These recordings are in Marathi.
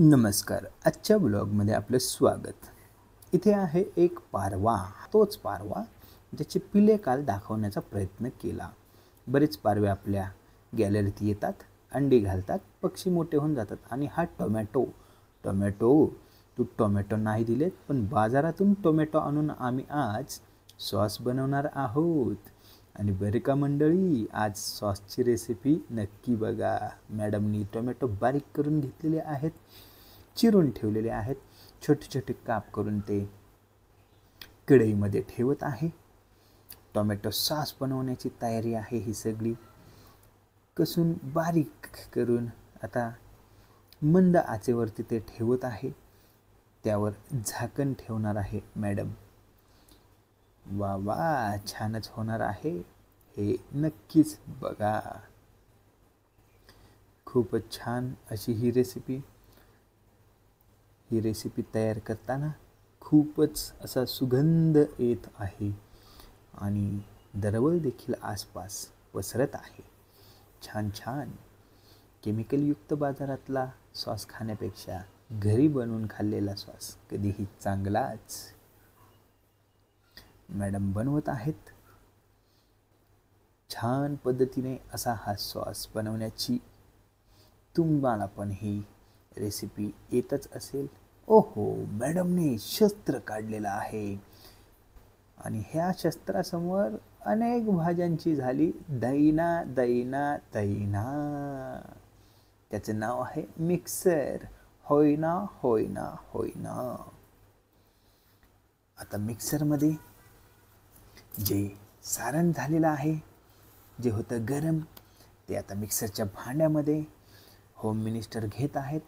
नमस्कार. आजच्या ब्लॉगमध्ये आपलं स्वागत. इथे आहे एक पारवा. तोच पारवा ज्याचे पिले काल दाखवण्याचा प्रयत्न केला. बरेच पारवे आपल्या गॅलरीत येतात, अंडी घालतात, पक्षी मोठे होऊन जातात आणि हा टोमॅटो तू टोमॅटो नाही दिलेत, पण बाजारातून टोमॅटो आणून आम्ही आज सॉस बनवणार आहोत. आणि बरे का मंडळी, आज सॉसची रेसिपी नक्की बघा. मॅडमनी टोमॅटो बारीक करून घेतलेले आहेत, चिरून ठेवलेले आहेत. छोटे छोटे काप करून ते कढईमध्ये ठेवत आहे. टोमॅटो सॉस बनवण्याची तयारी आहे. ही सगळी कसून बारीक करून आता मंद आचेवरती ते ठेवत आहे. त्यावर झाकण ठेवणार आहे मॅडम. वा वा, छानच होणार आहे हे, नक्कीच बघा. खूपच छान अशी ही रेसिपी तयार करताना खूपच असा सुगंध येत आहे आणि दरवळ देखील आसपास पसरत आहे. छान छान केमिकलयुक्त बाजारातला सॉस खाण्यापेक्षा घरी बनवून खाल्लेला सॉस कधीही चांगलाच. मॅडम बनवत आहेत. छान पद्धतीने असा हा सॉस बनवण्याची तुम्हाला पण ही रेसिपी येतच असेल. ओहो, मॅडमने शस्त्र काढलेलं आहे आणि ह्या शस्त्रासमोर अनेक भाज्यांची झाली दैना दैना दैना. त्याचं नाव आहे मिक्सर. होयना होयना होयना. आता मिक्सरमध्ये जे सारण झालेलं आहे, जे होतं गरम, ते आता मिक्सरच्या भांड्यामध्ये होम मिनिस्टर घेत आहेत.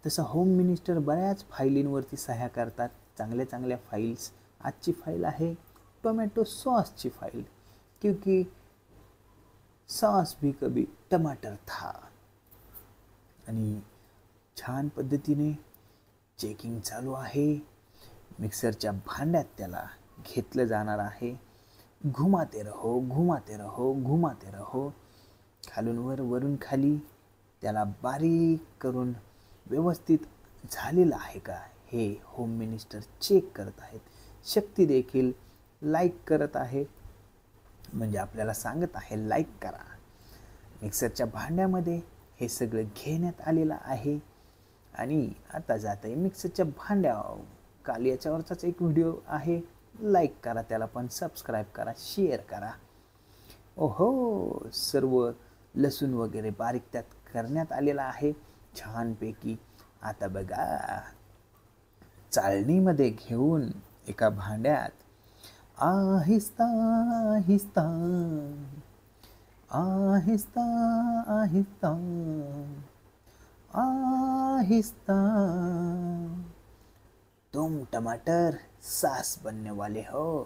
तसं होम मिनिस्टर बऱ्याच फाईलींवरती सह्या करतात, चांगल्या चांगल्या फाईल्स. आजची फाईल आहे टोमॅटो सॉसची फाईल, क्योंकि सॉस भी कभी टमाटर था. आणि छान पद्धतीने चेकिंग चालू आहे. मिक्सरच्या भांड्यात त्याला घेतलं जाणार आहे. घुमाते रहो घुमाते रहो घुमाते रहो. खालून वर वरून खाली त्याला बारीक करून व्यवस्थित झालेलं आहे का हे होम मिनिस्टर चेक करत आहेत. शक्ती देखील लाईक करत आहे, म्हणजे आपल्याला सांगत आहे लाईक करा. मिक्सरच्या भांड्यामध्ये हे सगळं घेण्यात आलेलं आहे आणि आता जात आहे मिक्सरच्या भांड्यावर. काल याच्यावरचाच एक व्हिडिओ आहे, लाईक करा त्याला, पण सबस्क्राईब करा, शेअर करा. ओहो, सर्व लसूण वगैरे बारीक त्यात करण्यात आलेला आहे छानपैकी. आता बघा, चाळणीमध्ये घेऊन एका भांड्यात आहिस्ता आहिस्ता आहिस्ता आहिस्ता आहिस्ता तुम टमाटर सॉस बनने वाले हो,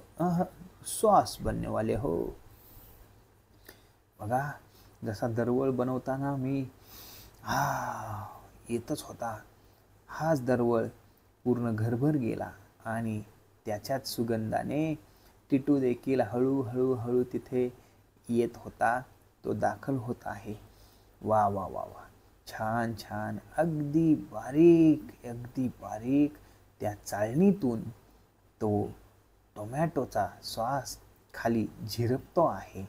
सॉस बनने वाले हो. बघा, जसा दरवळ बनवताना मी येतच होता, हाच दरवळ पूर्ण घरभर गेला आणि त्याच्याच सुगंधाने टिटू देखील हळूहळू हळू तिथे येत होता, तो दाखल होत आहे. वा वा वा वा, छान छान, अगदी बारीक त्या चाळणीतून तो टोमॅटोचा सॉस खाली झिरपतो आहे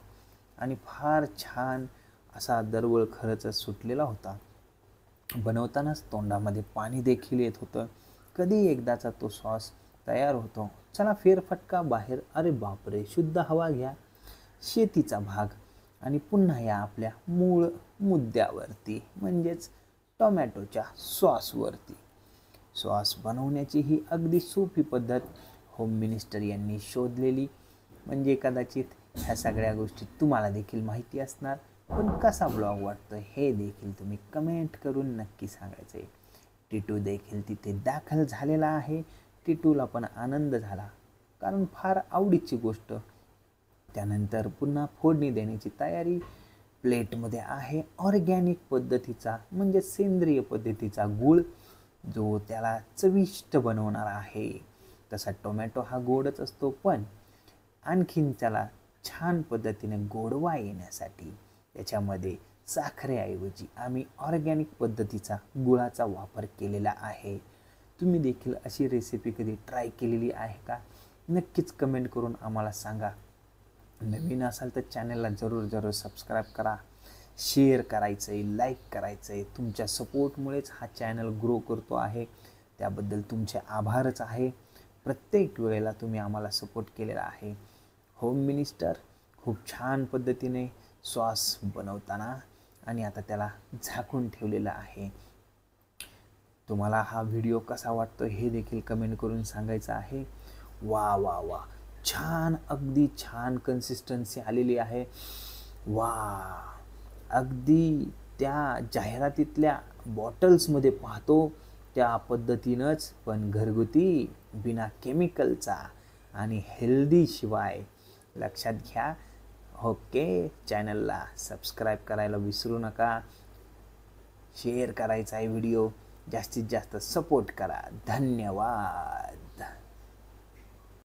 आणि फार छान असा दरवळ खरंच सुटलेला होता. बनवतानाच तोंडामध्ये पाणी देखील येत होतं. कधी एकदाचा तो सॉस तयार होतो. चला फेरफटका बाहेर. अरे बापरे, शुद्ध हवा घ्या, शेतीचा भाग, आणि पुन्हा या आपल्या मूळ मुद्द्यावरती, म्हणजेच टोमॅटोच्या सॉसवरती. सॉस बनवण्याची ही अगदी सोपी पद्धत होम मिनिस्टर यांनी शोधलेली. म्हणजे कदाचित ह्या सगळ्या गोष्टी तुम्हाला देखील माहिती असणार, पण कसा ब्लॉग वाटतो हे देखील तुम्ही कमेंट करून नक्की सांगायचं आहे. टिटू देखील तिथे दाखल झालेला आहे. टिटूला पण आनंद झाला, कारण फार आवडीची गोष्ट. त्यानंतर पुन्हा फोडणी देण्याची तयारी. प्लेटमध्ये आहे ऑर्गॅनिक पद्धतीचा, म्हणजे सेंद्रिय पद्धतीचा गूळ, जो त्याला चविष्ट बनवणार आहे. तसा टोमॅटो हा गोडच असतो, पण आणखीन त्याला छान पद्धतीने गोडवा येण्यासाठी त्याच्यामध्ये साखरेऐवजी आम्ही ऑर्गॅनिक पद्धतीचा गुळाचा वापर केलेला आहे. तुम्ही देखील अशी रेसिपी कधी ट्राय केलेली आहे का? नक्कीच कमेंट करून आम्हाला सांगा. नवीन असाल तर चॅनलला जरूर सबस्क्राईब करा, शेअर करायचं आहे, लाईक करायचं आहे. तुमच्या सपोर्टमुळेच हा चॅनल ग्रो करतो आहे, त्याबद्दल तुमचे आभारच आहे. प्रत्येक वेळेला तुम्ही आम्हाला सपोर्ट केलेला आहे. होम मिनिस्टर खूप छान पद्धतीने सॉस बनवताना आणि आता त्याला झाकून ठेवलेलं आहे. तुम्हाला हा व्हिडिओ कसा वाटतो हे देखील कमेंट करून सांगायचं आहे. वा वा वा, छान, अगदी छान कन्सिस्टन्सी आलेली आहे. वा, अगदी त्या जाहिरातीतल्या बॉटल्समध्ये पाहतो त्या पद्धतीनंच, पण घरगुती, बिना केमिकलचा आणि हेल्दी शिवाय. लक्षात घ्या. ओके, चॅनलला सबस्क्राईब करायला विसरू नका. शेअर करायचा आहे व्हिडिओ, जास्तीत जास्त सपोर्ट करा. धन्यवाद.